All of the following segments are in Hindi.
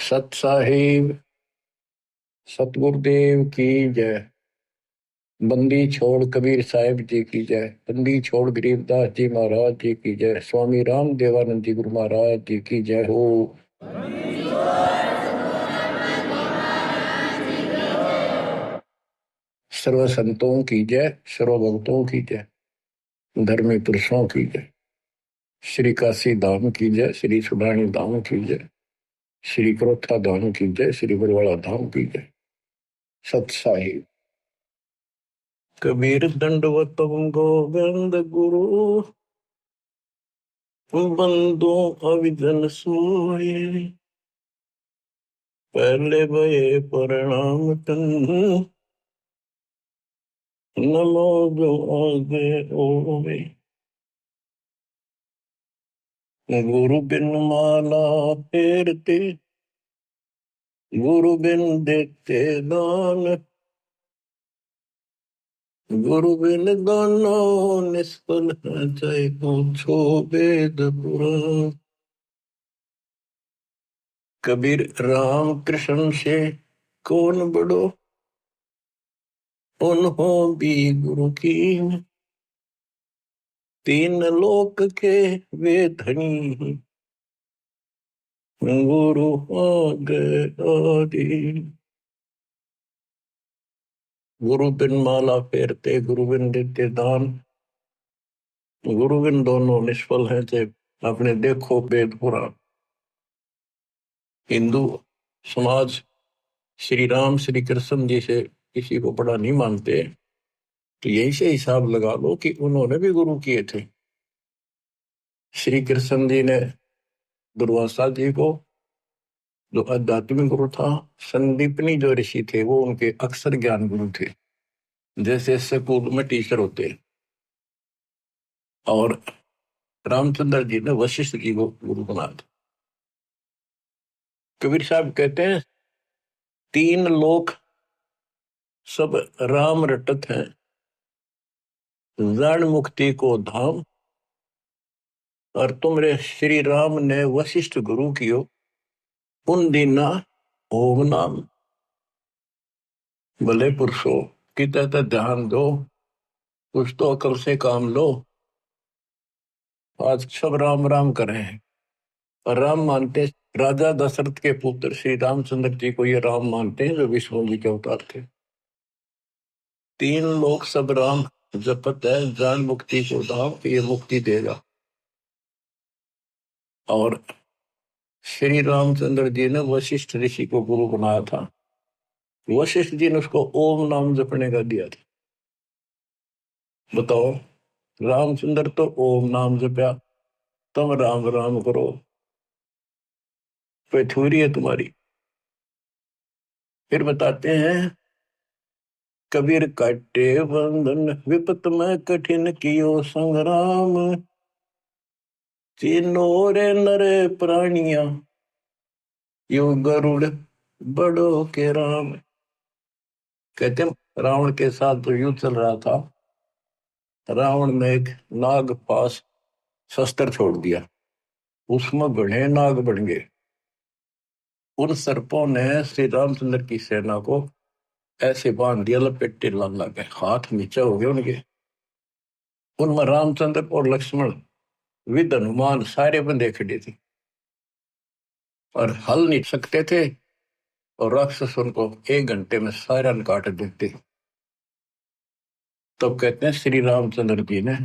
सत साहिब सतगुरुदेव की जय। बंदी छोड़ कबीर साहिब जी की जय। बंदी छोड़ गरीबदास जी महाराज जी की जय। स्वामी राम देवानंद जी गुरु महाराज जी की जय हो। सर्व संतों की जय, सर्व भक्तों की जय, धर्मी पुरुषों की जय। श्री काशी धाम की जय, श्री सुडानी धाम की जय, श्री क्रोथा धाम की जय, श्री बरवाड़ा धाम की जय। सत साहिब कबीर दंडवत गोविंद गुरु बंदो अविजन सोए। पहले भये प्रणाम तन नमो जो आगे ओवे। गुरु बिन माला फेरते, गुरु बिन देते दान, गुरु बिन दानो निष्फल है चाहे पूछो वेद पुराण। कबीर राम कृष्ण से कौन बड़ो, उन्हों भी गुरु की। तीन लोक के वे धनी, गुरु आगे आदि। गुरु बिन माला फेरते, गुरु बिन देते दान, गुरु बिन दोनों निष्फल है चाहे अपने देखो वेद पुराण। हिंदू समाज श्री राम श्री कृष्ण जी से किसी को बड़ा नहीं मानते, तो यही से हिसाब लगा लो कि उन्होंने भी गुरु किए थे। श्री कृष्ण जी ने दुर्वासा जी को, जो आध्यात्मिक गुरु था, संदीपनी जो ऋषि थे वो उनके अक्षर ज्ञान गुरु थे, जैसे स्कूल में टीचर होते। और रामचंद्र जी ने वशिष्ठ जी को गुरु बना दिया। कबीर साहब कहते हैं तीन लोक सब राम रटत हैं, जन मुक्ति को धाम। और तुमरे श्री राम ने वशिष्ठ गुरु कियो, उन दीना ओम नाम। भले पुरुषो किते तो ध्यान दो, कुछ तो अकल से काम लो। आज सब राम राम कर रहे हैं और राम मानते राजा दशरथ के पुत्र श्री रामचंद्र जी को ये राम मानते हैं जो विष्णु जी के अवतार थे। तीन लोग सब राम जपत है, जान मुक्ति को धाम, ये मुक्ति देगा। और श्री रामचंद्र जी ने वशिष्ठ ऋषि को गुरु बनाया था। वशिष्ठ जी ने उसको ओम नाम जपने का दिया था। बताओ, रामचंद्र तो ओम नाम जपया, तुम राम राम करो, पैथुरी है तुम्हारी। फिर बताते हैं कबीर काटे बंधन विपत में कठिन कियो संग्राम। तीनों रे नरे प्राणिया यो गरुड़ बड़ो के राम। कहते हैं रावण के साथ जो युद्ध चल रहा था, रावण ने एक नाग पास शस्त्र छोड़ दिया, उसमें घने नाग बन गए। उन सर्पों ने श्री रामचंद्र की सेना को ऐसे बांध दिया, लपेटे लग गए, हाथ नीचे हो गए उनके। उनमें रामचंद्र और लक्ष्मण विद हनुमान सारे बंदे खड़े थे और हल नहीं सकते थे, और राक्षस उनको 1 घंटे में सारा काट देते। तब कहते हैं श्री रामचंद्र जी ने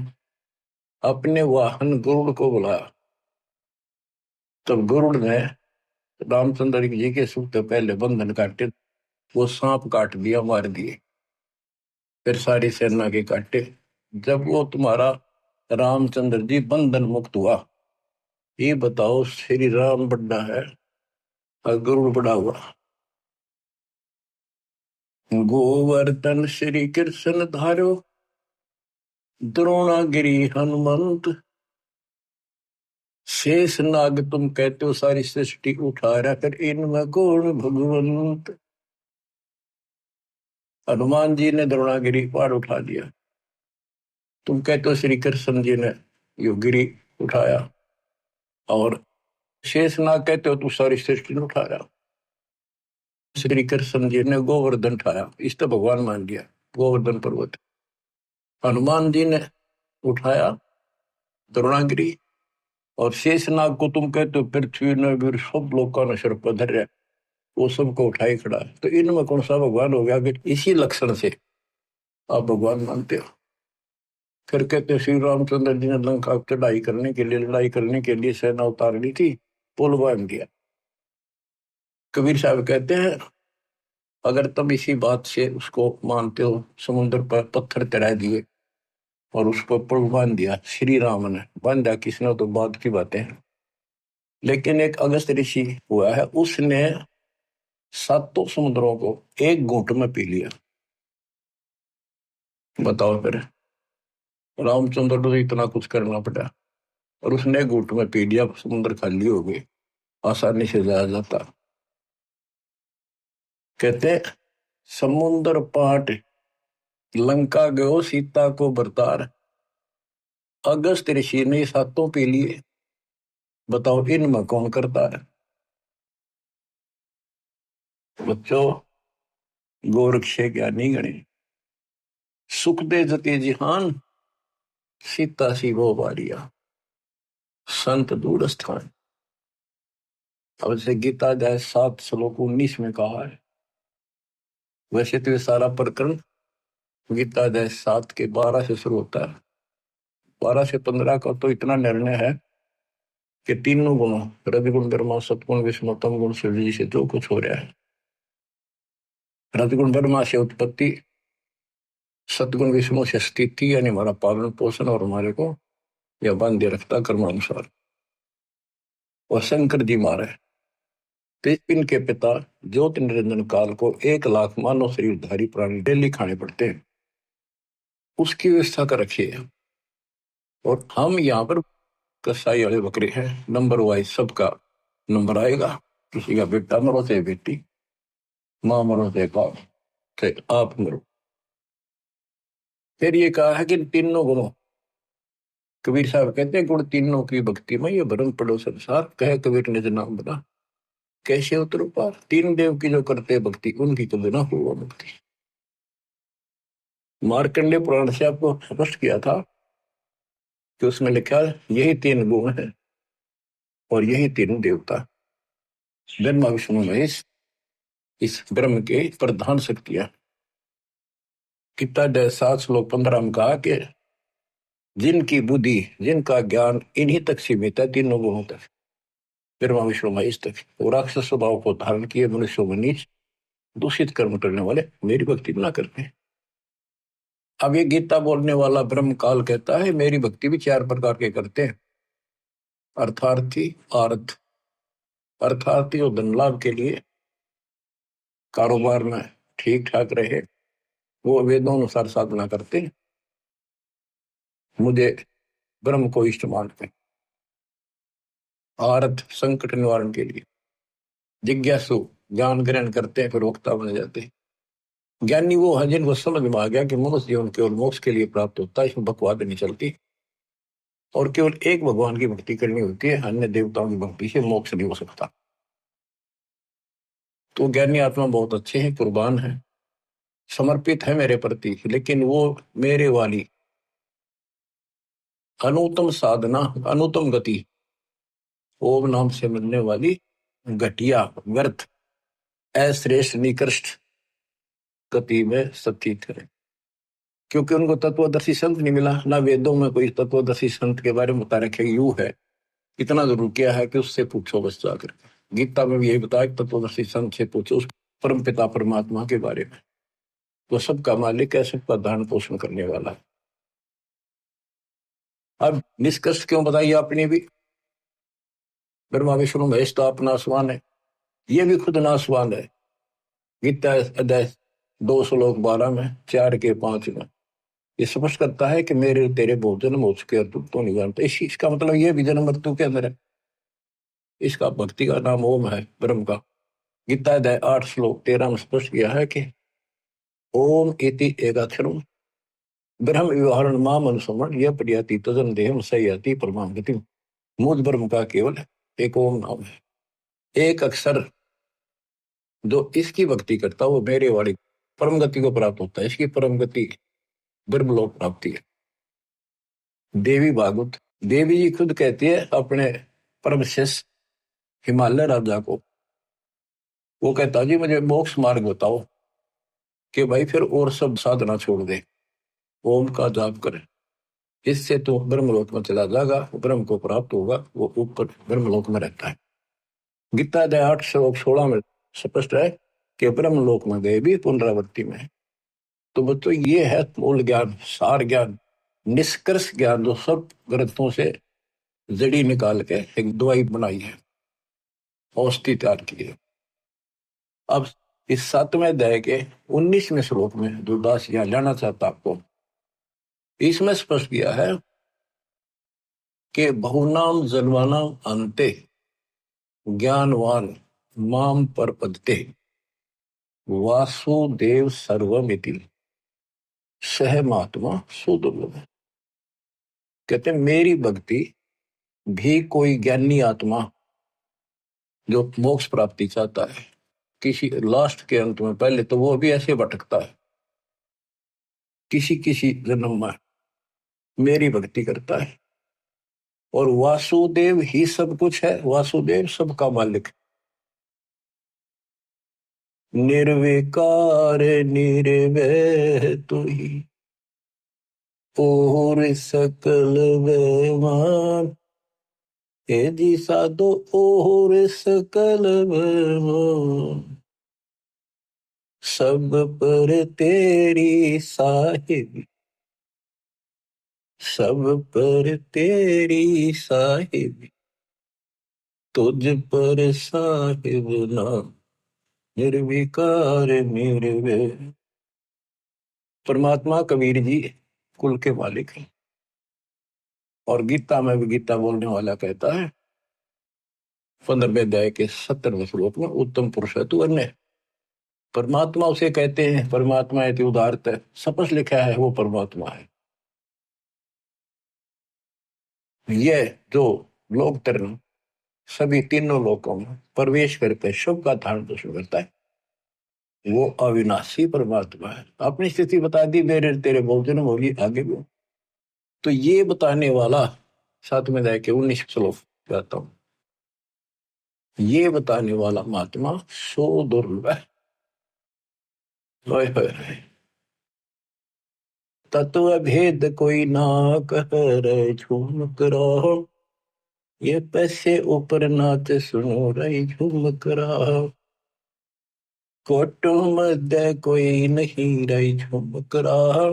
अपने वाहन गरुड़ को बुलाया। तब गरुड़ ने रामचंद्र जी के सुख से पहले बंधन काटे, वो सांप काट दिया, मार दिए। फिर सारी सेना के काटे। जब वो तुम्हारा रामचंद्र जी बंधन मुक्त हुआ, ये बताओ श्री राम बड़ा है और गरुड़ बड़ा हुआ। गोवर्धन श्री कृष्ण धारो, द्रोणागिरी हनुमंत। शेष नाग तुम कहते हो सारी सृष्टि उठा रहा कर, इनमें कौन भगवंत। हनुमान जी ने द्रोणागिरी पहाड़ उठा दिया, तुम कहते हो श्री कृष्ण जी ने यो गिरी उठाया। और शेष नाग कहते हो तू सारी सृष्टि उठा रहा। श्री कृष्ण जी ने गोवर्धन उठाया, इस तो भगवान मान लिया गोवर्धन पर्वत। हनुमान जी ने उठाया द्रोणागिरी, और शेषनाग को तुम कहते हो पृथ्वी ने भी सब लोगों ने सिर पर धर, वो सबको उठाई खड़ा है। तो इनमें कौन सा भगवान हो गया कि इसी लक्षण से आप भगवान मानते हो? फिर कहते श्री रामचंद्र जी ने लंका पर चढ़ाई करने के लिए, लड़ाई करने के लिए सेना उतार ली थी, पुल बांध दिया। कबीर साहब कहते हैं अगर तुम इसी बात से उसको मानते हो, समुद्र पर पत्थर चढ़ा दिए और उसको पुल बांध दिया, श्री राम ने बांधा, किसने तो बाद की बातें हैं। लेकिन एक अगस्त ऋषि हुआ है, उसने सातों समुद्रों को एक घूंट में पी लिया। बताओ फिर, रामचंद्र को तो इतना कुछ करना पड़ा और उसने घूंट में पी लिया, समुद्र खाली हो गए, आसानी से जाया जाता। कहते समुद्र पाट लंका गयो सीता को बरतार, अगस्त ऋषि ने सातों पी लिए। बताओ इनमें कौन करता है? बच्चों, गोरक्ष ज्ञानी गणे, सुख दे जते जिहान, सीता सी वो बारिया, संत दूर स्थान। अब से गीता अध्याय 7 श्लोक 19 में कहा है। वैसे तो ये सारा प्रकरण गीता अध्याय 7 के 12 से शुरू होता है। 12 से 15 का तो इतना निर्णय है कि तीनों गुणों, रजगुण ब्रह्मा सतगुण विष्णु तम गुण शिव जी से जो कुछ हो रहा है, रजगुण ब्रह्मा से उत्पत्ति, सतगुण विष्णु से स्थिति यानी हमारा पालन पोषण और हमारे को यह बांधे रखता कर्मानुसार, और शंकर जी मारे तो इनके पिता ज्योति निरंजन काल को 1 लाख मानव शरीरधारी प्राणी डेली खाने पड़ते हैं, उसकी व्यवस्था कर रखी है। और हम यहाँ पर कसाई वाले बकरे हैं, नंबर वाइज सबका नंबर आएगा, किसी का बेटा मरो चाहे बेटी, माँ मरो चाहे बाप, चाहे आप मरो। फिर ये कहा है कि तीनों गुणों, कबीर साहब कहते हैं गुण तीनों की भक्ति में ये भरम पड़ो संसार, कहे कबीर निज नाम बना, कैसे उतरो पार, तीन देव की जो करते भक्ति उनकी कभी ना हो मुक्ति। मार्कंडे पुराण से आपको स्पष्ट किया था कि उसमें लिखा यही 3 गुण है और यही तीनों देवता, ब्रह्मा विष्णु महेश, इस ब्रह्म के प्रधान शक्तियां। गीता 7 श्लोक 15 में कहा कि जिनकी बुद्धि, जिनका ज्ञान इन्हीं तक सीमित है, तीनों गुणों तक, ब्रह्मा विष्णु महेश तक, वो राक्षस स्वभाव को धारण किए मनुष्यों में नीच दूषित कर्म करने वाले मेरी भक्ति ना करते। अब ये गीता बोलने वाला ब्रह्म काल कहता है मेरी भक्ति भी 4 प्रकार के करते हैं। अर्थार्थी, आर्थ, अर्थार्थी और धन लाभ के लिए, कारोबार में ठीक ठाक रहे, वो वेदों अनुसार साधना करते हैं, मुझे ब्रह्म को इष्ट मानते हैं। आर्थ, संकट निवारण के लिए, जिज्ञासु, ज्ञान ग्रहण करते हैं फिर वक्ता बन जाते हैं। ज्ञानी वो है जिनको समझ में आ गया कि मनुष्य जीवन केवल मोक्ष के लिए प्राप्त होता है, इसमें बकवाद नहीं चलती, और केवल एक भगवान की भक्ति करनी होती है, अन्य देवताओं की भक्ति से मोक्ष नहीं हो सकता। तो ज्ञानी आत्मा बहुत अच्छे हैं, कुर्बान है, समर्पित है मेरे प्रति, लेकिन वो मेरे वाली अनुत्तम साधना, अनुत्तम गति, ओम नाम से मिलने वाली घटिया व्यर्थ अश्रेष्ठ निकृष्ट गति में सतीत है, क्योंकि उनको तत्वदर्शी संत नहीं मिला। ना वेदों में कोई तत्वदर्शी संत के बारे में बता रखे यू है, इतना जरूर किया है कि उससे पूछो बस जाकर। गीता में भी यही बताया कि तत्वदर्शी संत से पूछो उस परम पिता परमात्मा के बारे में, वो सबका मालिक है, सबका धारण पोषण करने वाला है। अब निष्कर्ष क्यों बताइए आपने भी, ब्रह्मा विष्णु महेश तो आप नासवान है, ये भी खुद नासवान है। गीता अध्याय 2 श्लोक 12 में, 4 के 5 में ये स्पष्ट करता है कि मेरे तेरे बहुत जन्म हो चुके और तू तो नहीं जानता। इसका मतलब ये भी जन्म मृत्यु के अंदर है। इसका भक्ति का नाम ओम है, ब्रह्म का। गीता अध्याय 8 श्लोक 13 में स्पष्ट किया है कि ओम इति एकाक्षरम ब्रह्म व्यवहारण माम अनुसमण यह प्रयाति तजन देहम सयाति परमाम गति। मूल ब्रह्म का केवल एक ओम नाम है, एक अक्षर जो इसकी भक्ति करता वो मेरे वाली परम गति को प्राप्त होता है। इसकी परम गति ब्रह्मलोक प्राप्ति है। देवी भागवत, देवी जी खुद कहती है अपने परम शिष्य हिमालय राजा को, वो कहता जी मुझे मोक्ष मार्ग बताओ, कि भाई फिर और सब साधना छोड़ दे, ओम का जाप करे, इससे तो ब्रह्मलोक में चला जाएगा, ब्रह्म को प्राप्त होगा, वो ऊपर ब्रह्मलोक में रहता है। गीता अध्याय 8 श्लोक 16 में स्पष्ट है कि ब्रह्मलोक में गए भी पुनरावृत्ति में। तो बच्चों ये है मूल ज्ञान, सार ज्ञान, निष्कर्ष ज्ञान, जो सब ग्रंथों से जड़ी निकाल के एक दवाई बनाई है, औषधि तैयार की है। अब इस 7वें अध्याय के 19वें श्लोक में जो दास यहाँ लेना चाहता आपको, इसमें स्पष्ट किया है कि बहुनाम जन्मानाम अंते ज्ञानवान माम परपदते वासुदेव सर्वमिति सह महात्मा सुदुर्लभ। कहते हैं मेरी भक्ति भी कोई ज्ञानी आत्मा जो मोक्ष प्राप्ति चाहता है किसी लास्ट के अंत में, पहले तो वो भी ऐसे भटकता है, किसी किसी जन्म में मेरी भक्ति करता है, और वासुदेव ही सब कुछ है, वासुदेव सबका मालिक, निर्विकार निर्वैर तू ही और सकल बेमान, हे जी साधो और सकल बेमान, सब पर तेरी साहिब, सब पर तेरी साहिब, तुझ पर साहिब नाम निर्विकार निर्वैर। परमात्मा कबीर जी कुल के मालिक हैं, और गीता में भी गीता बोलने वाला कहता है 15वें अध्याय के 70वें श्लोक में, उत्तम पुरुष है तू अन्य। परमात्मा उसे कहते हैं, परमात्मा है उदारत है, सपस लिखा है वो परमात्मा है। ये जो लोक तरण सभी तीनों लोकों में प्रवेश करके शुभ का धारण पोषण करता है, वो अविनाशी परमात्मा है। अपनी स्थिति बता दी, मेरे तेरे बहुत जन्म होगी, आगे भी। तो ये बताने वाला 7वें अध्याय के 19 श्लोक कहता हूं, ये बताने वाला महात्मा सो दुर्लभ है। तत्व भेद कोई ना कह रहे झूमक रहो, ये पैसे ऊपर नाच सुनो रही झूमक रहो, कोटों मध्य कोई नहीं रही झूमक रहो,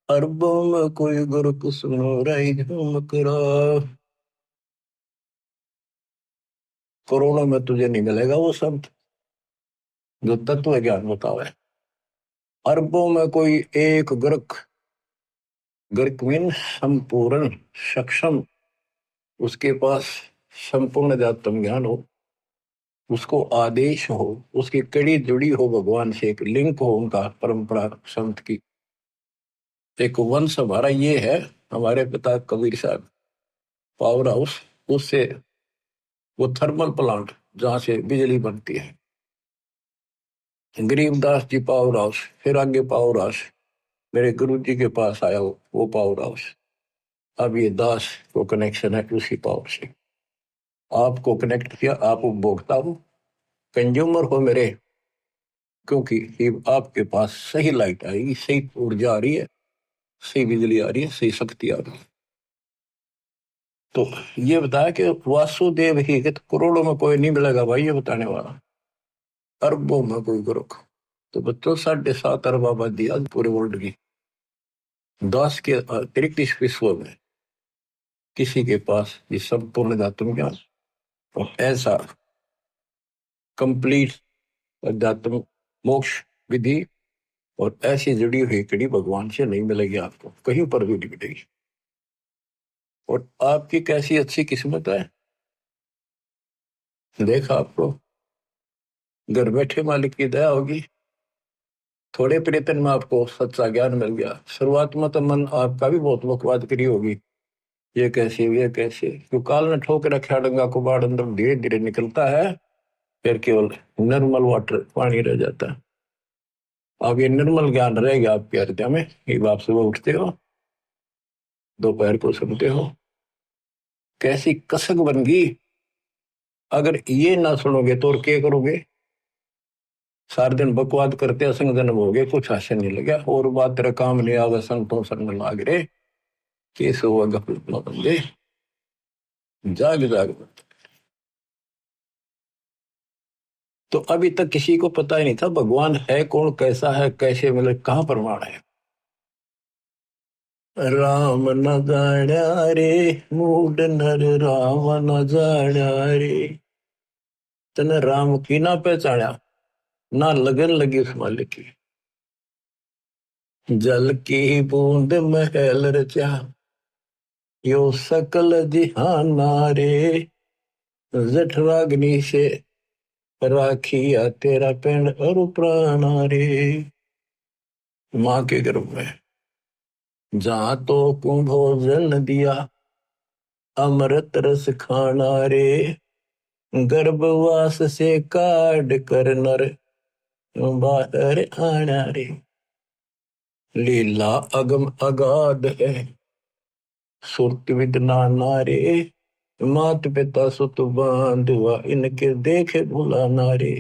अरबों में कोई गुरु सुनो रही झूमक रहो। करोड़ों में तुझे नहीं मिलेगा वो संत जो तत्व ज्ञान बतावे। अरबों में कोई एक गुरक, गुरक मीन संपूर्ण सक्षम, उसके पास संपूर्ण अध्यात्म ज्ञान हो, उसको आदेश हो, उसकी कड़ी जुड़ी हो भगवान से, एक लिंक हो उनका परंपरा संत की। एक वंश हमारा ये है, हमारे पिता कबीर साहब पावर हाउस, उससे वो थर्मल प्लांट जहां से बिजली बनती है, गरीबदास जी पावर हाउस, फिर आगे पावर हाउस मेरे गुरु जी के पास आया वो पावर हाउस। अब ये दास को कनेक्शन है उसी पावर से, आपको कनेक्ट किया, आप उपभोक्ता हो, कंज्यूमर हो मेरे, क्योंकि आपके पास सही लाइट आएगी, सही ऊर्जा आ रही है, सही बिजली आ रही है, सही शक्ति आ रही है। तो ये बताया कि वासुदेव ही, कि तो करोड़ों में कोई नहीं मिलेगा भाई, ये बताने वाला, अरबों में कोई गुरु। तो बच्चों 7.5 अरब आबादी आज पूरे वर्ल्ड की, 10 के अतिरिक्त इस विश्व में किसी के पास ये संपूर्ण अध्यात्म ज्ञान और ऐसा कंप्लीट अध्यात्म मोक्ष विधि और ऐसी जुड़ी हुई कड़ी भगवान से नहीं मिलेगी, आपको कहीं पर भी नहीं मिलेगी। और आपकी कैसी अच्छी किस्मत है, देखा आपको घर बैठे मालिक की दया होगी, थोड़े प्रयत्न में आपको सच्चा ज्ञान मिल गया। शुरुआत में तो मन आपका भी बहुत बकवाद करी होगी, ये कैसे, ये कैसे, क्यों काल ने ठोक रखा डंगा कुबाड़ अंदर धीरे धीरे निकलता है, फिर केवल निर्मल वाटर पानी रह जाता है। अब ये निर्मल ज्ञान रहेगा आपके हृदय में। एक आप सुबह उठते हो, दोपहर को सुनते हो, कैसी कसक बन गई। अगर ये ना सुनोगे तो और क्या करोगे? सारे दिन बकवाद करते असंग जन्म हो गए, कुछ हासिल नहीं लगा, और बात तेरा काम नहीं आवे, संतों संग लाग रे, केस हुआ गफलत न बंदे, जाग जाग। तो अभी तक किसी को पता ही नहीं था भगवान है कौन, कैसा है, कैसे, मतलब कहाँ प्रमाण है। राम न जाण्या रे, मूड नर राम न जाण्या रे। तने राम की ना पहचाना, ना लगन लगी उस मालिक की। जल की बूंद महल रचा, यो सकल जिहाना रे। जठराग्नि से राखिया तेरा पेड़ और प्राणा रे। माँ के गर्भ में जहां तो कुंभोजन दिया, अमृत रस खाना रे। गर्भवास से काट कर नर बाहर आना रे। लीला अगम अगाध है, सुरत विद नाना रे। मात पिता सुत बांधुआ, इनके देखे भुलाना रे।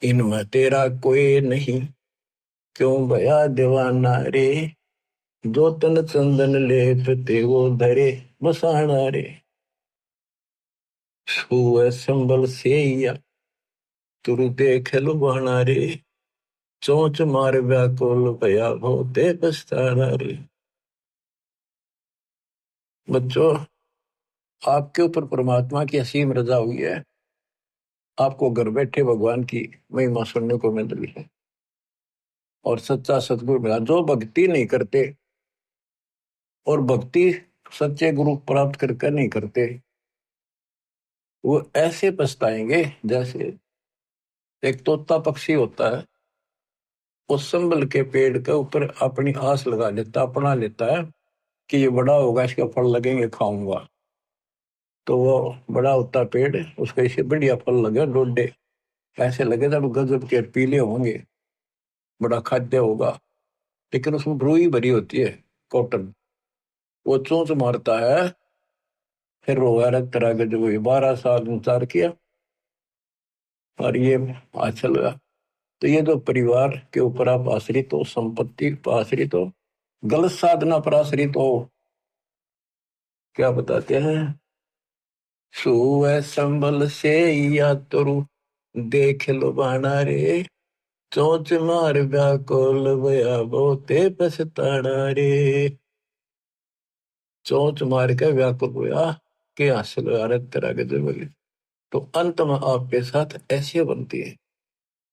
इनमें तेरा कोई नहीं, क्यों भया दीवाना रे। जो तन चंदन लेप ते वो धरे बसाना रे। छुए संबल से या तुरु देख लुभाना रे। चोंच मार व्याकुल भया होते पछताना रे। बच्चों, आपके ऊपर परमात्मा की असीम रजा हुई है। आपको घर बैठे भगवान की महिमा सुनने को मिल रही है, और सच्चा सतगुरु मिला। जो भक्ति नहीं करते, और भक्ति सच्चे गुरु प्राप्त करके नहीं करते, वो ऐसे पछताएंगे जैसे एक तोता पक्षी होता है, वो संभल के पेड़ के ऊपर अपनी आस लगा लेता, अपना लेता है कि ये बड़ा होगा, इसके फल लगेंगे, खाऊंगा। तो वो बड़ा होता पेड़, उसको इसे बढ़िया फल लगे, डोडे ऐसे लगे जब गजब के पीले होंगे, बड़ा खाद्य होगा। लेकिन उसमें रुई भरी होती है, कॉटन। वो चोंच मारता है, फिर रोगा रख तरह के, जो 12 साल इंतजार किया, और ये अच्छा लगा। तो ये जो परिवार के ऊपर आप आश्रित हो, संपत्ति पर आश्रित हो, गलत साधना पर आश्रित हो, क्या बताते हैं? सुअ संबल से या तुरु देख लो बाना रे। चोंच मार व्याकुल भया बहुते पछताना रे। चोंच मार के व्याकुल हुआ कि हासिल भारत तेरा गजब। तो अंत में आपके साथ ऐसी बनती है,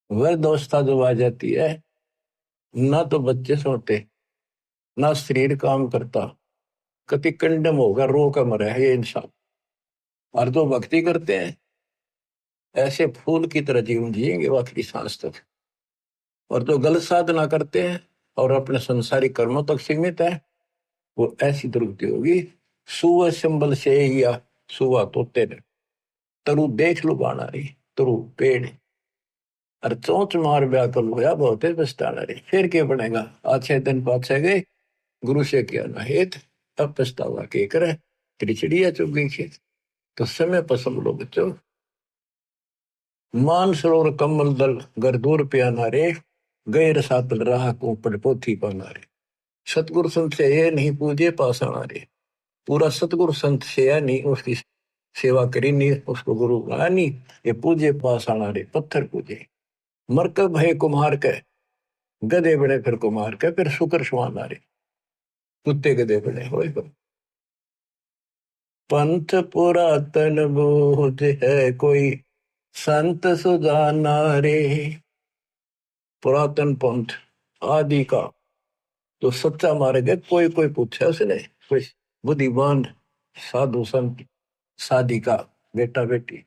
वह दोस्ता जो आ जाती है, ना तो बच्चे सोते, ना शरीर काम करता, कति कंडम होगा, रो का मरा है ये इंसान। और जो भक्ति करते हैं, ऐसे फूल की तरह जीवन जिएंगे आखिरी सांस तक। और जो गलत साधना करते हैं और अपने संसारिक कर्मों तक सीमित है, वो ऐसी दुर्गति होगी। सुअ संबल से या सुआ तोते ने, तरु देख लो बाना रही, तरु पेड़, और चोंच मार व्याकुल होया बहुते पछताना रही। फिर क्या बनेगा? अच्छे दिन पाछे गए, गुरु से किया ना हेत, अब पछतावा के करे, तेरी चिड़िया चुग गई खेत। तो समय पसंद लो बच्चों। मान सरोवर कमल दल गर दूर प्याना रे। गैर सातल राह को पड़ पोथी पाना रे। सतगुरु संत से ये नहीं पूजे पासाना रे। पूरा सतगुरु संत से या नहीं उसकी सेवा करी नहीं, उसको गुरु बनाया नहीं, ये पूजे पासाना रे, पत्थर पूजे। मरकब है कुम्हार के, गधे बड़े फिर कुम्हार के, फिर शुक्र सुहाना रे, कुत्ते गधे बड़े हो। पंथ पुरातन बोध है कोई, संत सुजाना रे। पुरातन पंथ आदि का तो सच्चा मार्ग है, कोई कोई पूछा उसने, कोई बुद्धिमान साधु संत साधिका बेटा बेटी।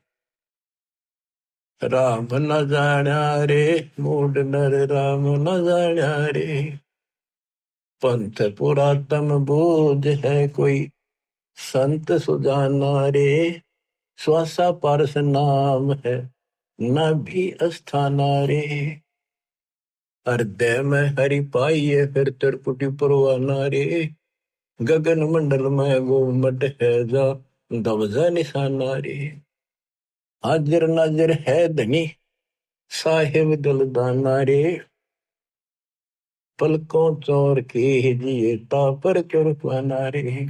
राम न जाण्या रे, मूड नर राम न जाण्या रे। पंथ पुरातन बोध है कोई, संत सुजाना रे। श्वासा पारस नाम है न भी अस्थाना रे। हृदय में हरि पाइये फिर त्रिपुटी परवाना रे। गगन मंडल में गोमट है जा दबजा निशाना रे। हाजिर नाजिर है धनी साहिब दलदाना रे। पलकों चोर के जिए तापर चोर पाना रे।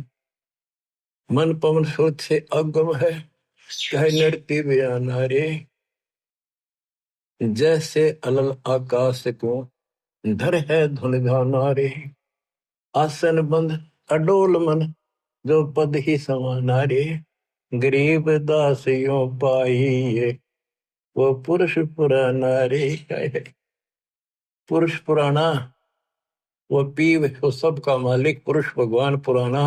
मन पवन स्रोत से अगम है कह नृत्य बयाना रे। जैसे अलल आकाश को धर है धुन गाना रे। आसन बंद अडोल मन जो पद ही समाना रे। गरीब दासियों पाइये वो पुरुष पुराना रे। पुरुष पुराना वो पीव वो सबका मालिक पुरुष भगवान पुराना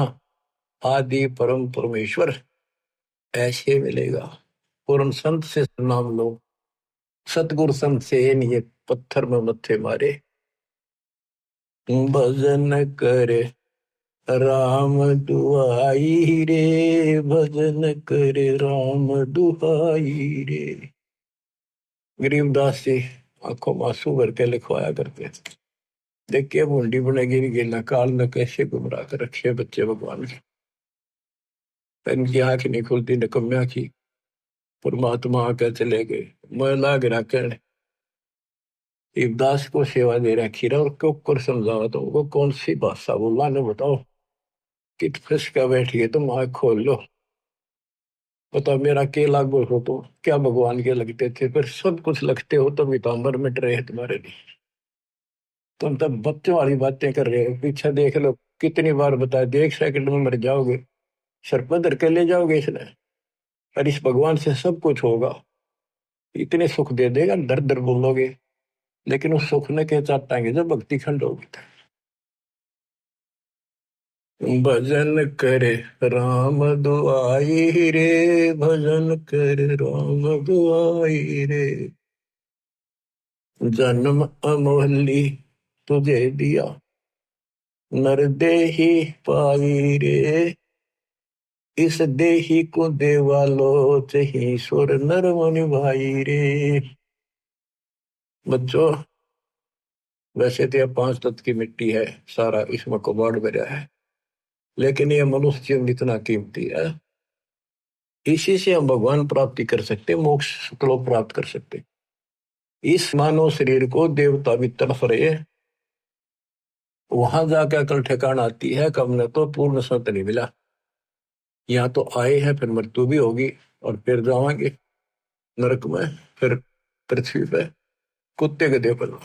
आदि परम परमेश्वर ऐसे मिलेगा। पूर्ण संत से नाम लो सतगुरु संत से नहीं पत्थर में मत्थे मारे। भजन करे राम दुआई रे। भजन करे राम दुआई रे। गरीबदास जी आंखों में आंसू भर के लिखवाया करते थे। देखिए मुंडी बनेगी गिला काल ने कैसे गुमराह कर रखे बच्चे भगवान के। इनकी आंख नहीं खुलती निकम्या की परमात्मा आकर चले गए। मैं लाग रहा इबदास को सेवा दे रखी रहा और क्यों कर समझावा तो वो कौन सी भाषा बोला ने बताओ। कित फंसका बैठिए तुम आंख खोल लो। पता मेरा के लागू हो तो क्या भगवान के लगते थे फिर सब कुछ लगते हो तो वितांबर मिट रहे तुम्हारे लिए। तुम तब बच्चों वाली बातें कर रहे हो। पीछे देख लो कितनी बार बताया देख सेकंड में मर जाओगे सर पदर के ले जाओगे इसने। और इस भगवान से सब कुछ होगा इतने सुख दे देगा दर दर बोलोगे। लेकिन उस सुख ने क्या चाहताएंगे जब भक्ति खंड होगी। भजन करे राम दुआई रे। भजन करे राम दुआई रे। जन्म अमोहली तुझे दिया नर देही पाई रे। इस देही को देवालो चही सुर नर मुनि भाई रे। बच्चों वैसे तो यह 5 तत्व की मिट्टी है सारा इसमें कबाड़ भरा है। लेकिन यह मनुष्य जीवन इतना कीमती है इसी से हम भगवान प्राप्ति कर सकते मोक्ष सुखलोक प्राप्त कर सकते। इस मानव शरीर को देवता भी तरफ रहे वहां जाकर अकल ठिकाना आती है कब न तो पूर्ण सत्य नहीं मिला। यहाँ तो आए हैं फिर मृत्यु भी होगी और फिर जावांगे नरक में फिर पृथ्वी पे कुत्ते के देवल।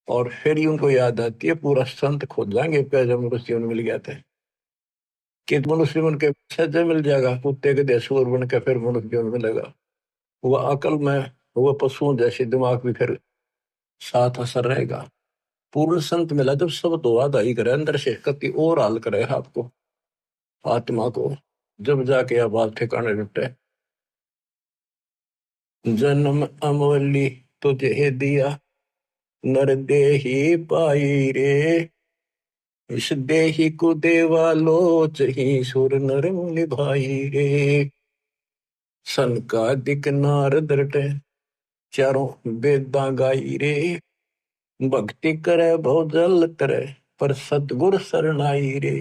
और फिर ही उनको याद आती है पूरा संत खोज जाएंगे जब मनुष्य जीवन मिल गया था कि मनुष्य जीवन के सज्जा मिल जाएगा कुत्ते के देशूर बन के फिर मनुष्य जीवन मिलेगा। वह अकल में वह पशुओं जैसे दिमाग भी फिर साथ असर रहेगा। पूर्ण संत मिला जब सब तो वादा ही करे अंदर से कति और हाल करे आपको आत्मा को जब जाके अब बात ठिकाने जुटे। जन्म अमोली तुझे दिया नर देही पाई रे। इस देही को देवा लोच ही सुर नर मुनि भाई रे। सन का दिक नार दरटे चारों वेदा गाई रे। भक्ति करे बहुत जल करे पर सतगुर शरणाई रे।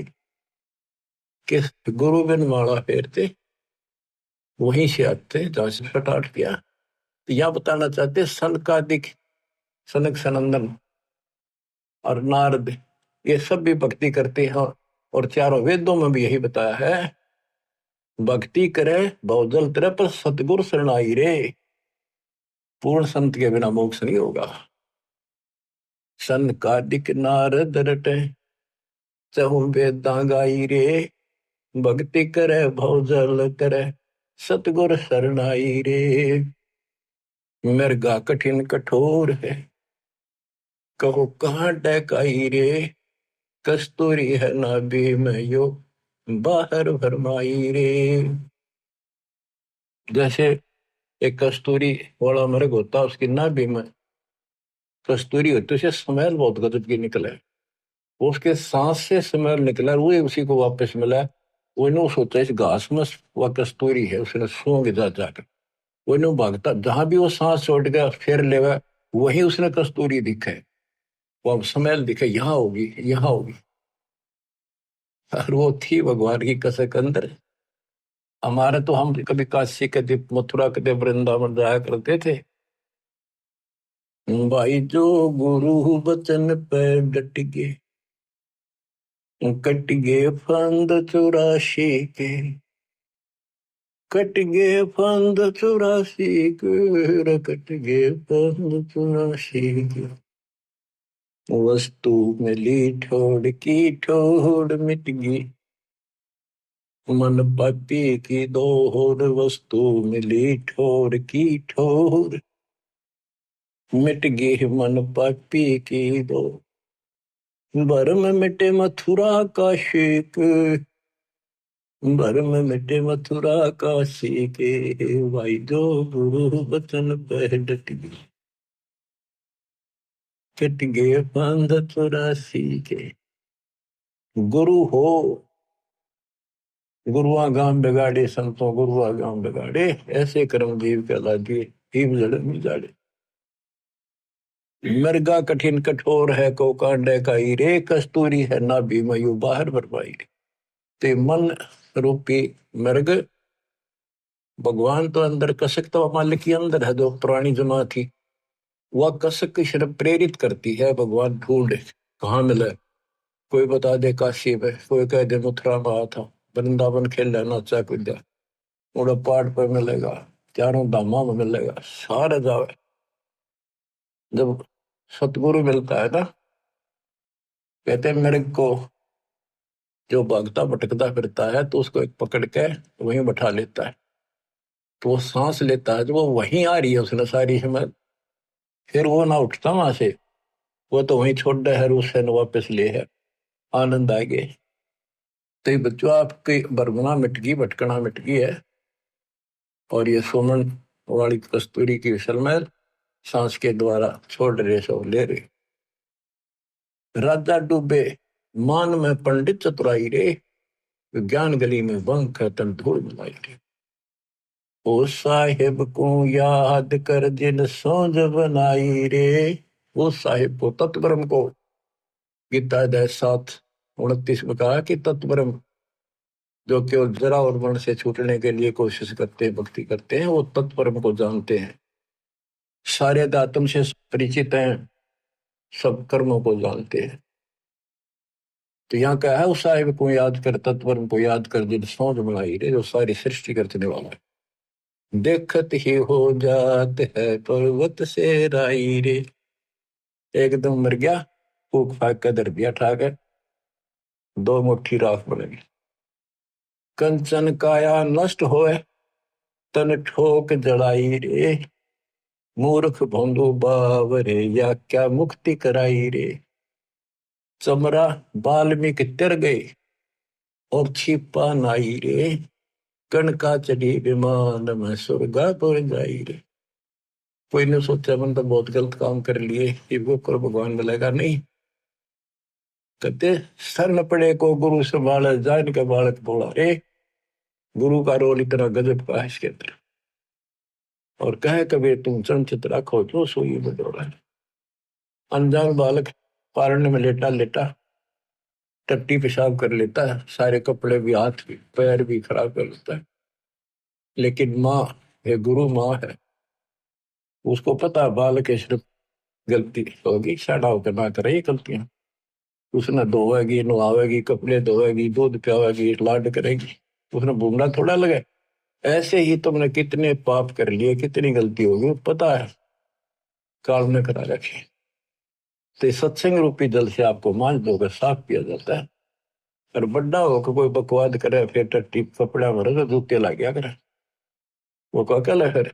किस गुरु बिन माला फेरते वहीं से आते जहां से स्टार्ट किया। तो यह बताना चाहते सनकादिक सनक सनंदन और नारद ये सब भी भक्ति करते हैं और चारों वेदों में भी यही बताया है भक्ति करे बहुजल तेरे पर सतगुरु शरणाई रे। पूर्ण संत के बिना मोक्ष नहीं होगा। सनकादिक नारद रटे चहु वेदा गाई रे। भक्ति करे बहुजल तेरे सतगुरु शरणाई रे। मृगा कठिन कठोर है कहो कहाँ डकाई रे। कस्तूरी है नाभि में यो बाहर भरमाई रे। जैसे एक कस्तूरी वाला मृग होता उसकी नाभि में कस्तूरी होती उसे स्मेल बहुत गजब की निकले। वो उसके सांस से स्मेल निकला वो उसी को वापस मिला वो सोचा इस घास में वह कस्तूरी है, उसने सूंघ जा जाकर वो भागता, जहां भी वो सांस छोड़ गया फिर लेगा, वही उसने कस्तूरी दिखे, वो स्मेल दिखे, यहाँ होगी यहाँ होगी। और वो थी भगवान की कसक अंदर। हमारे तो हम कभी काशी कभी मथुरा कभी वृंदावन जाया करते थे। भाई जो गुरु बचन पे डट गए, कट गए फंद 84 के, कट गए फंद 84 के, कट गए फंद 84 के। वस्तु मिली ठोड़ की ठोड़ मिट गई, मन पापी की दोहर, वस्तु मिली ठोर की ठोर मिट गई, मन पापी की दो। भरम मिटे मथुरा का शेक, भरम मिटे मथुरा का शेक, भाई जो गुरु बचन पे डट गई, कट गए फंद 84 के। गुरु हो गुरुआ गांव बिगाड़े, संतों गुरुआ गांव बिगाड़े, ऐसे कर्म जीव कहला दिए, जीव जड़ में जाड़े। मृगा कठिन कठोर है को कांडे का रे, कस्तूरी है ना भी मयू बाहर भरपाई। ते मन रूपी मृग, भगवान तो अंदर, कसक तो मालिक के अंदर है, जो पुरानी जमा थी वह कसक शर्म प्रेरित करती है, भगवान ढूंढे कहाँ मिले। कोई बता दे काशी में, कोई कह दे मथुरा में आया था, वृंदावन खेला नाचा कूदा, उड़ा पहाड़ पर मिलेगा, चारों धामा में मिलेगा, सारे जावे। जब सतगुरु मिलता है ना, कहते मेरे को जो भागता भटकता फिरता है तो उसको एक पकड़ के वहीं बैठा लेता है, तो वो सांस लेता है, जो वो वहीं आ रही है उसने सारी हिम्मत, फिर वो ना उठता वहां से, वो तो वहीं छोड़ दे है, उससे न वापस ले है, आनंद आ गए। तो ये बच्चों आपकी बरगुना मिट गई, भटकना मिट गई है, और ये सुमन वाली कस्तूरी की विसल में सांस के द्वारा छोड़ रहे सो ले रहे। राजा डूबे मान में पंडित चतुराई रे, विज्ञान गली में बंक है तन धूल मिलाई रे। ओ साहिब को याद कर जिन सोज बनाई रे, वो साहिब को तत्वरम को, गीता अध्याय 7:29 में कहा कि तत्वरम जो केवल जरा और वर्ण से छूटने के लिए कोशिश करते हैं, भक्ति करते हैं, वो तत्परम को जानते हैं, सारे आत्म से परिचित हैं, सब कर्मों को जानते हैं। तो यहाँ क्या है, उस साहिब को याद कर, तत्परम को याद कर जिन सोच बनाई रे, जो सारी सृष्टि करने वाला है। देखत ही हो जात है पर्वत से राई रे, एकदम मर गया, फूक फाक कर दर दिया ठाक है, 2 मुट्ठी राख बनेगी। कंचन काया नष्ट होए, तन ठोक जड़ाई रे, मूर्ख भोंदू बावरे, या क्या मुक्ति कराई रे। चमरा बाल्मीकि तिर गए, और छिपा नाई रे, कणका चढ़ी विमान में स्वर्गापुर जाई रे। कोई ने सोचा मन तो बहुत गलत काम कर लिए, ये वो कर भगवान मिलेगा नहीं। कहते सर न पड़े को गुरु संभाले, जान के बालक बोला रे, गुरु का रोल इतना गजब का है इसके अंदर। और कहे कबीर तुम चंचित रखो जो सोई बदौड़ा। अनजान बालक पारने में लेटा लेटा टट्टी पेशाब कर लेता है, सारे कपड़े भी, हाथ भी, पैर भी खराब कर लेता है, लेकिन माँ, ये गुरु माँ है, उसको पता है बालक सिर्फ गलती होगी, साड़ा होकर ना करे ये गलतियां। उसने धोएगी, नहावेगी, कपड़े धोएगी, दूध पियावेगी, लाड करेगी, उसने भूमना थोड़ा लगे। ऐसे ही तुमने कितने पाप कर लिए, कितनी गलती होगी पता है, काल ने करा रखी। तो सत्संग रूपी जल से आपको मांझ धोकर साफ किया जाता है। और बड़ा होकर कोई बकवाद करे, फिर टट्टी कपड़ा मरे तो जूते ला गया करे, वो को अकेला फिर।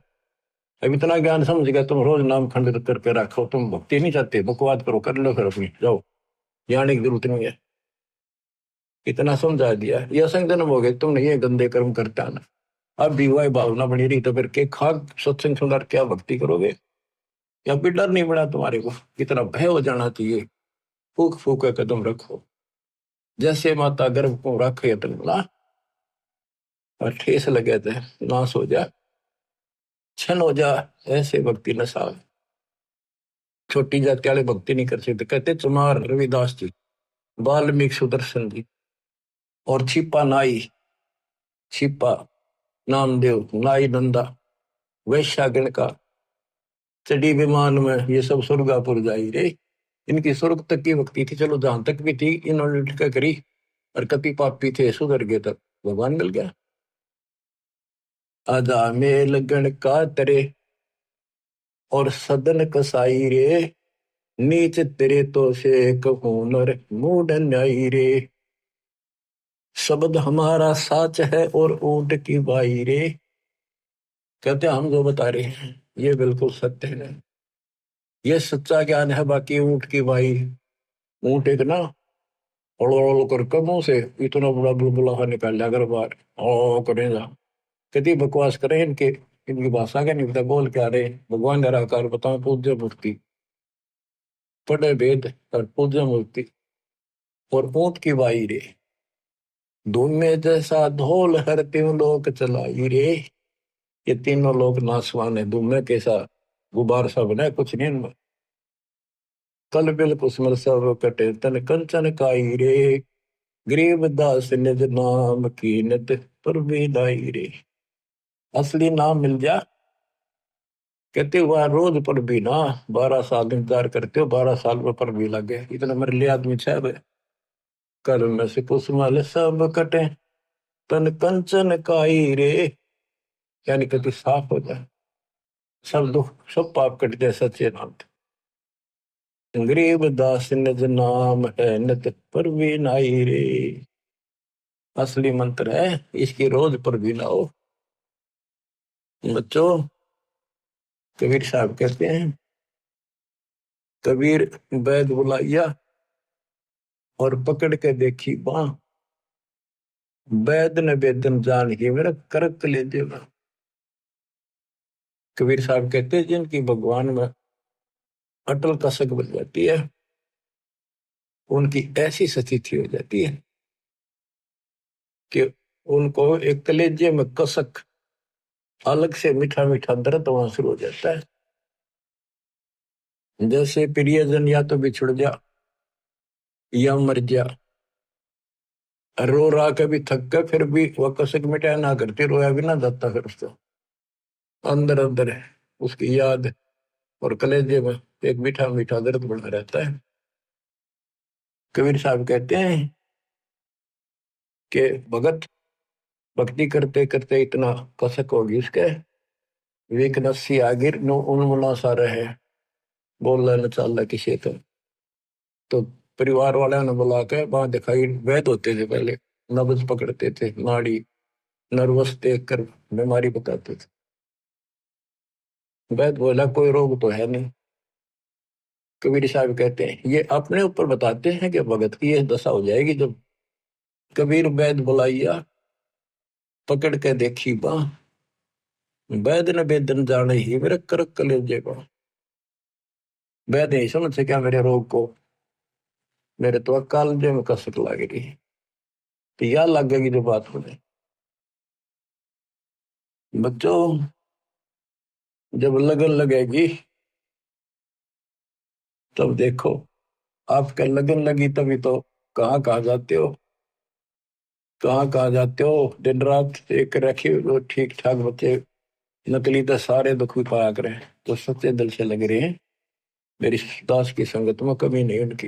अब इतना ज्ञान समझ गया, तुम रोज नाम खंडित करके रखो, तुम भक्ति नहीं चाहते, बकवाद करो, कर लो फिर अपनी, जाओ, जाने की जरूरत नहीं है, इतना समझा दिया। ये असंग जन्म हो गए, तुमने ये गंदे कर्म करता ना, अब भी वही भावना बनी रही तो फिर के खाक सत्संग सुनकर क्या भक्ति करोगे। या भी डर नहीं बना तुम्हारे को, इतना भय हो जाना चाहिए। फूक फूक कदम रखो, जैसे माता गर्भ को रखे तुम ना, और ठेस लगे थे नाश हो जा, छन हो जा, ऐसे भक्ति नशा। छोटी जाति वाले भक्ति नहीं कर सकते, कहते चुनार रविदास जी, वाल्मीकि सुदर्शन जी, और छिपा नाई, छिपा नामदेव, नाई नंदा, वैश्या गणका, चढ़ी विमान में, ये सब स्वर्गापुर जाई रे। इनकी स्वर्ग तक की भक्ति थी, चलो जहां तक भी थी इन्होंने क्या करी, और कति पापी थे सुधर गए तक भगवान मिल गया। आजा मेल गण का तरे और सदन कसाई रे, नीच तेरे तो से कहूं नर मूड न्यायी रे। शब्द हमारा साच है और ऊंट की बाई रे। कहते हम जो बता रहे हैं ये बिल्कुल सत्य है, ये सच्चा ज्ञान है। बाकी ऊंट की बाई, ऊंट एक ना ओलो कर कमों से इतना बड़ा बुलबुला निकाल लिया अगर बार ओ करेगा, कति बकवास करें इनके, इनकी भाषा का नहीं पता बोल क्या रहे। भगवान निराकार बताओ, पूज्य मूर्ति, पढ़े वेद और पूज्य मूर्ति और ऊंट की बाई रे। धूम में जैसा ढोल हर त्यों लोक चलाई रे। ये तीनों लोग नासवान है, धूम में कैसा गुबार सा बना है, कुछ नहीं इनमें। कल बिल कुसमल सब कटे तन कंचन काई रे, गरीब दास निज नाम कीनत पर भी लाई रे। असली नाम मिल जा, कहते हुआ रोज पर भी ना, 12 साल इंतजार करते हो, 12 साल में पर भी लगे, इतना मेरे लिए आदमी छह। कल में से कुसमल सब कटे तन कंचन काई रे, यानी कि तू साफ हो जाए, सब दुख सब पाप कट जाए सच्चे नाम से। गरीब दास निज नाम है नित पर भी नाई रे। असली मंत्र है, इसकी रोज पर भी लाओ। बच्चों, कबीर साहब कहते हैं, कबीर वैद बुलाइया और पकड़ के देखी बां, वैद ने वेदन जान ही मेरा करक ले देगा। कबीर साहब कहते हैं जिनकी भगवान में अटल कसक बन जाती है, उनकी ऐसी स्थिति हो जाती है कि उनको एक कलेजे में कसक, अलग से मीठा मीठा दर्द वहां शुरू हो जाता है। जैसे प्रियजन या तो बिछुड़ जा या मर जा, रो रहा के भी थक के फिर भी वह कसक मिटाया ना करती, रोया भी ना जाता, फिर उसको अंदर अंदर है उसकी याद और कलेजे में एक मीठा मीठा दर्द बना रहता है। कबीर साहब कहते हैं कि भगत भक्ति करते करते इतना कसक होगी उसके, वेक नस्सी आगिर नो उन्मुना सा रहे, बोल न चाल किसी तो परिवार वाले ने बुला के वहां दिखाई, वैद होते थे पहले, नब्ज पकड़ते थे, नाड़ी नर्वस देख कर बीमारी बताते थे। वैद बोला कोई रोग तो है नहीं। कबीर साहब कहते हैं ये अपने ऊपर बताते हैं कि भगत की ये दशा हो जाएगी जब कबीर वैद बुलाइया पकड़ के देखी बा, वैद ने वेदन जाने ही मेरे करक कलेजे को। वैद नहीं समझ क्या मेरे रोग को, मेरे तो कालजे में कसक लग रही है, तो यह लगेगी जो बात होने। बच्चों, जब लगन लगेगी तब देखो, आपका लगन लगी तभी तो कहाँ कहाँ जाते हो, कहाँ कहाँ जाते हो, दिन रात एक रखे वो ठीक ठाक बच्चे, नकली तो सारे दुख भी पाया करें, तो सच्चे दिल से लग रहे हैं मेरी दास की संगत में कमी नहीं उनकी।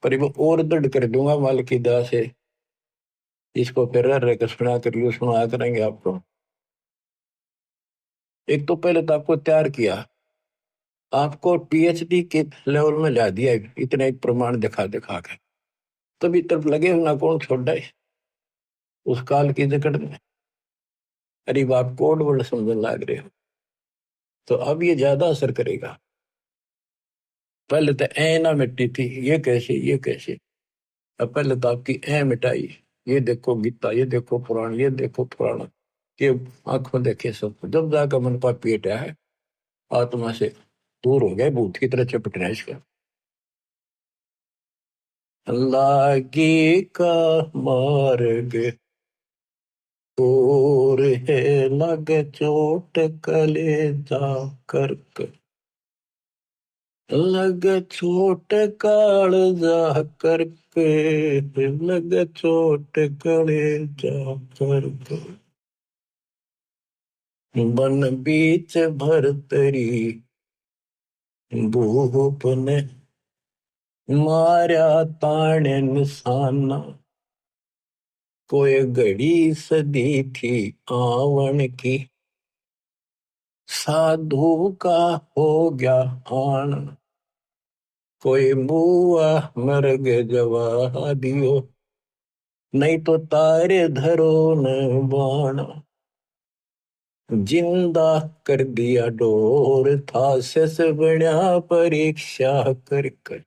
पर वो और दृढ़ कर दूंगा माल की दास से, इसको फिर रह रह कर सुना कर सुना करेंगे आपको। एक तो पहले तो आपको तैयार किया, आपको पीएचडी के लेवल में ला दिया, इतना एक प्रमाण दिखा दिखा के, तभी तरफ लगे हो ना कौन छोड़ है उस काल की जकड़ में। अरे आप कोड वर्ड समझने लग रहे हो, तो अब ये ज्यादा असर करेगा। पहले तो ए ना मिट्टी थी, ये कैसे ये कैसे, अब पहले तो आपकी ए मिटाई। ये देखो गीता, ये देखो पुराण, ये देखो पुराण, ये आंखों देखे सब, जब जाकर मन पाप पेटा है, आत्मा से दूर हो गए, भूत की तरह चपट रहे इसका। लागी का मार्ग और है लगे चोट कलेजा करके, लगे चोट कालजा करके, लगे चोट कलेजा करके। बन बीच भरतरी भूप ने मारा ताने निशाना, कोई घड़ी सदी थी आवन की, साधु का हो गया आन। कोई बुआ मर गए जवा दियो, नहीं तो तारे धरो न बाण। जिंदा कर दिया डोर था शेष बना परीक्षा कर कर,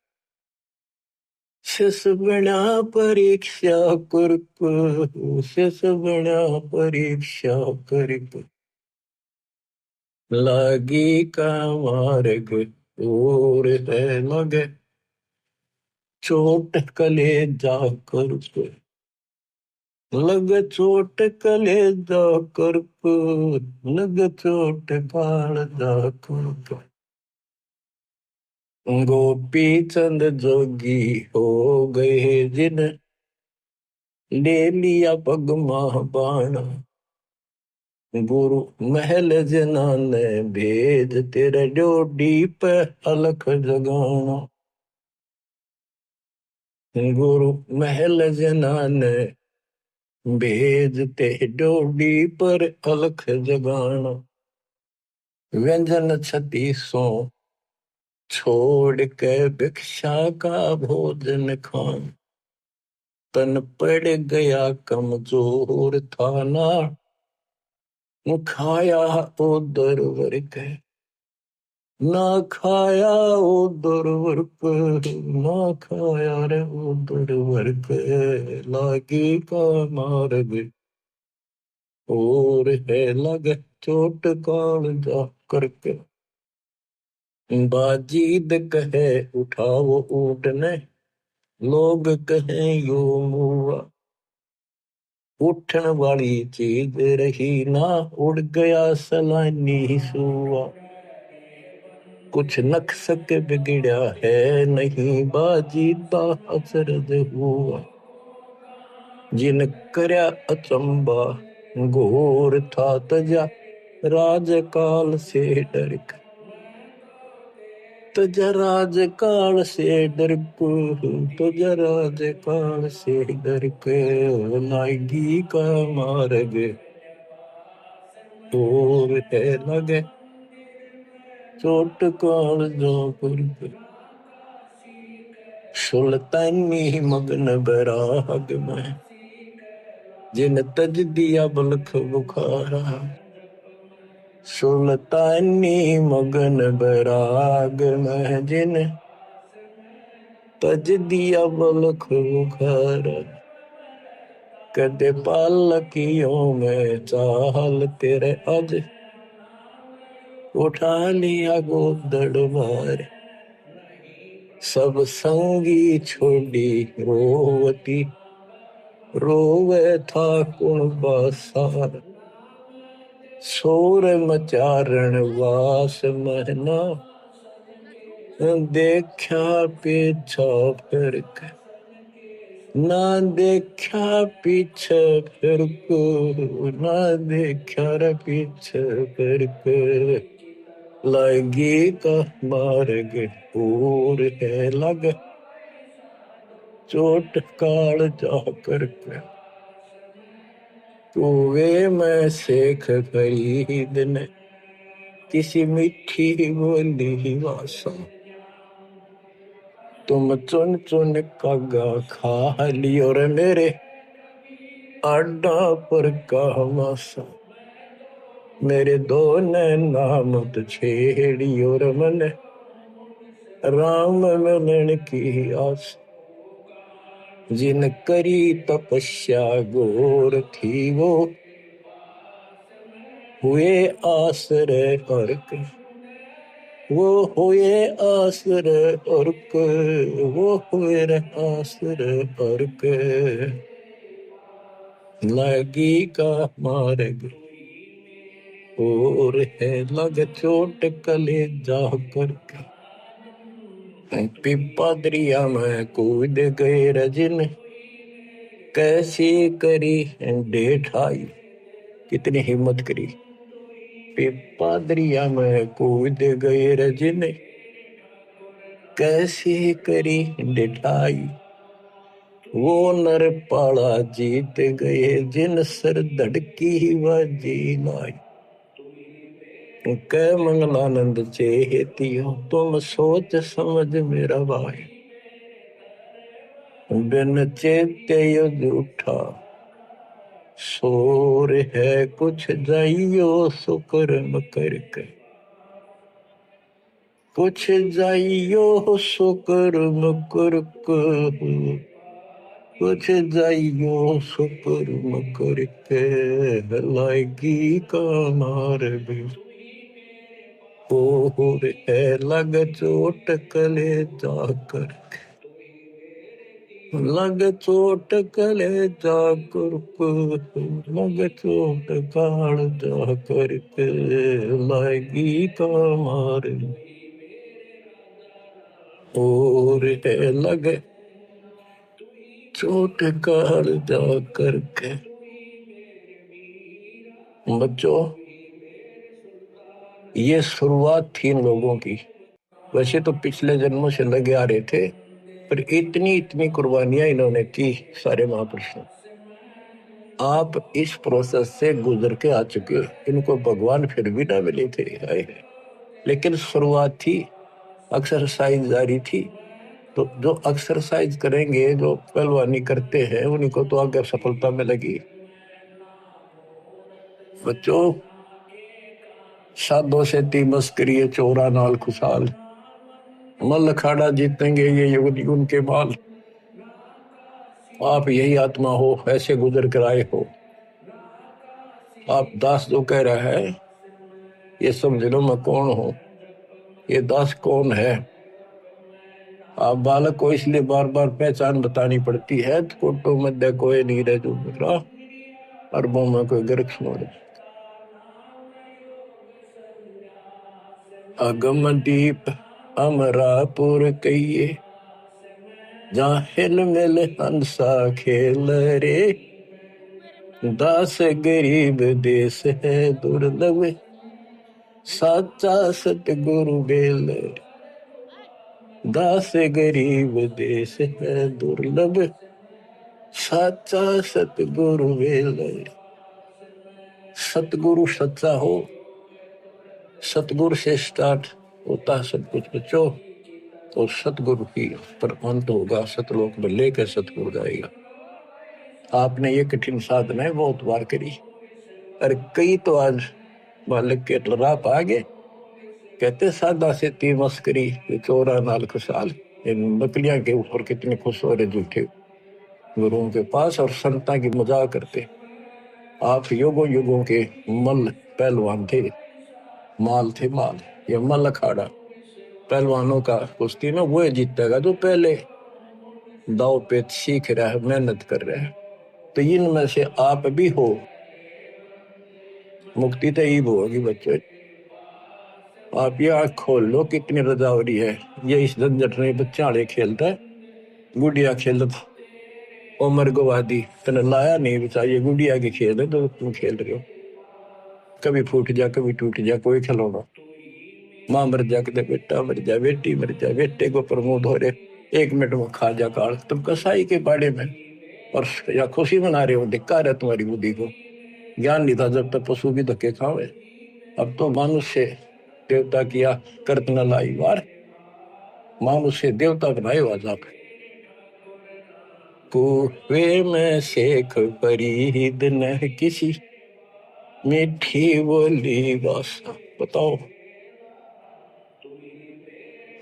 शेष बना परीक्षा कर कर, शेष बना परीक्षा कर कर। लागी का मार्ग और है लगे चोट कलेजा कर कर, लगे चोट कलेजा कर कर, लगे चोट कालजा कर कर। गोपी चंद जोगी हो गए जिन ले लिया पग माह बाण। गुरु महल जनाने भेद तेरे डोडी पे अलख जगाना। गुरु महल जनाने भेद ते डोडी पर अलख जगाना। व्यंजन छत्तीसों छोड़ के भिक्षा का भोजन खान, तन पड़ गया कमजोर था ना, खाया उदर वर्ग, ना खाया उदर वर्ग, ना खाया रे उदर वर्ग। लागी का मार्ग और है लगे चोट काल जा करके। बाजीद कहे उठाओ ऊँटने, लोग कहें यो मुआ, उठन वाली चीज रही ना, उड़ गया सलानी सुआ। कुछ नक्सक बिगड़ा है नहीं, बाजीदा अचरज हुआ। जिन करया अचंबा घोर था तजा, राजकाल से डर कर, तजा राजकाल से डर को, तजा राजकाल से डर के। लागी का मार्ग और है लगे चोट काल जो पर। सुल्तानी मगन बराग में, जिन तज दिया बलख बुखारा। सुल्तानी मगन बराग में, जिन तज दिया बलख बुखारा। कदे पालकियों में चाल तेरे अज, उठा लिया गोदड़ मार। सब संगी छोड़ी रोवती, रोवे था कुण बासार। शोर मचारण वास महना, देखा पीछा फिर के, ना देखा पीछे फिर को, ना देखा रे पीछे फिर के। लगी का मार्ग और है लग चोट काल जा करके। कुएं में शेख फरीद ने किसी मीठी बोली वासा, तुम चुन चुन कागा खा लियो रे मेरे आडा पर का मासा। मेरे दो नैना मत छेड़ियो रे मन, राम मिलन की आस। जिन करी तपस्या घोर थी वो, हुए आश्रय अर्क। वो हुए आश्रय अर्क, वो हुए आश्रय अर्क। लगी का मार्ग और है लग चोट कले जा करके पिपा दरिया में कूद गए रजन कैसे करी डेठाई कितनी हिम्मत करी पिपा दरिया में कूद गए रजन कैसे करी डेठाई वो नर पाला जीत गए जिन सर धड़की व जीलाई कै मंगलानंद चेतियो तुम सोच समझ मेरा भाई बिन चेते उठा शोर है कुछ जाइयो सुकर्म करके कुछ जाइयो सुकर्म करके कुछ जाइयो सुकर्म करके लागी का मार्ग और है लग चोट कले जाकर लग चोट कले जाकर लग चोट काल जाकर के लागी का मार्ग और है लग चोट काल जाकर के बच्चों ये शुरुआत थी इन लोगों की। वैसे तो पिछले जन्मों से लगे आ रहे थे पर इतनी कुर्बानियां इन्होंने की सारे महापुरुषों। आप इस प्रोसेस से गुजर के आ चुके हो। इनको भगवान फिर भी ना मिले थे लेकिन शुरुआत थी एक्सरसाइज जारी थी। तो जो एक्सरसाइज करेंगे जो पहलवानी करते हैं उन्हीं को तो आगे सफलता मिलेगी। बच्चों साधो से ती मस्करी चोरा नाल खुशहाल मल अखाड़ा जीतेंगे ये युग उनके बाल। आप यही आत्मा हो ऐसे गुजर कर आए हो। आप दास जो कह रहा है ये समझ लो मैं कौन हूं। ये दास कौन है। आप बालक को इसलिए बार बार पहचान बतानी पड़ती है तो कोटो मध्य कोई नहीं रह जो मेरा अरबों में कोई गर्क सुन अगम दीप अमरापुर कहिए जहाँ हिल मिल हंसा खेल रे दास गरीब देश है दुर्लभ साचा सतगुरु बेल दास गरीब देश है दुर्लभ साचा सतगुरु बेल। सतगुरु सच्चा हो सतगुरु से स्टार्ट होता है सब कुछ बच्चों। तो सतगुरु की पर अंत होगा सतलोक में लेकर सतगुरु जाएगा। आपने ये कठिन साधनाएं बहुत बार करी और कई तो आज मालिक के राह आ गए। कहते सादा से ती मस्करी चोरा नाल खुशहाल। इन बकरियां के ऊपर कितने खुश हो रहे झूठे गुरुओं के पास और संता की मजाक करते। आप युगों युगों के मल पहलवान थे माल थे माल। ये मल अखाड़ा पहलवानों का कुश्ती में वो जीतेगा जो पहले दाव पेच सीख रहा है मेहनत कर रहा है। तो इनमें से आप भी हो। मुक्ति तो ईब होगी बच्चों। आप ये आँख खोल लो कितनी रजा हो रही है। ये इस झंझट में बच्चा आड़े खेलता है गुड़िया खेलता उमर गवादी तने लाया नहीं बचा ये गुड़िया के खेल है तो तुम खेल रहे हो। कभी फूट जा कभी टूट जा कोई खिलौना माँ मर जा कदे बेटा मर जा बेटी मर जा बेटे को प्रमोद हो रहे 1 मिनट में खा जा काल। तुम कसाई के बाड़े में और या खुशी मना रहे हो। धिक्कार है तुम्हारी बुद्धि को। ज्ञान नहीं था जब तक पशु भी धक्के खावे। अब तो मनुष्य देवता किया करत न लाई वार मनुष्य देवता बनाए वाजा कुएं में शेख फरीद न किसी मीठी बोली वासा। बताओ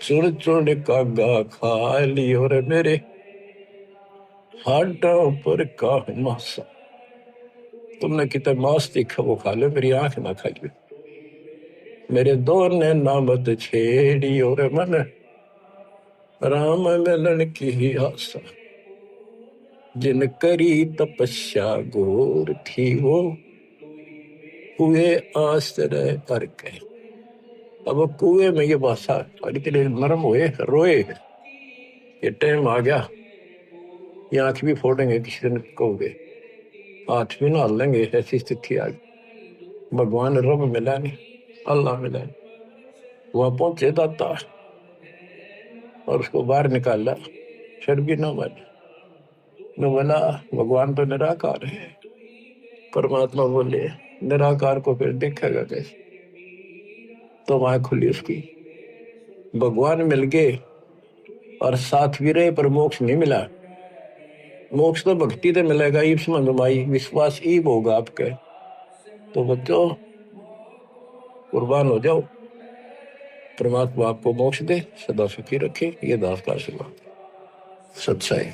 चुड़ चुड़ कागा खा ली और मेरे हाडों पर का मासा। तुमने कितना मांस देखा वो खा लो मेरी आंख ना खा लो। मेरे दो ने नामत छेड़ी और मन राम मिलन की आशा। जिन करी तपस्या घोर थी वो कुएं आश्रय कर के। अब वो कुएं में ये भाषा इतने नरम हुए, रोए, ये टाइम आ गया, ये आंख भी फोड़ेंगे किसी दिन, कहोगे हाथ भी ना लेंगे, ऐसी स्थिति आ गई। भगवान रब मिला नहीं, अल्लाह मिला, वहां पहुंचे दाता और उसको बाहर निकाला, फिर भी न माना। न बोला भगवान तो निराकार है। परमात्मा बोले निराकार को फिर देखेगा कैसे? तो वहां खुली उसकी, भगवान मिल गए और साथ भी रहे, पर मोक्ष नहीं मिला। मोक्ष तो भक्ति से मिलेगा, ईब समझ माई विश्वास ईब होगा आपके। तो बच्चों कुर्बान हो जाओ, परमात्मा आपको मोक्ष दे, सदा सुखी रखे। ये दास का आशीर्वाद, सच्चाई।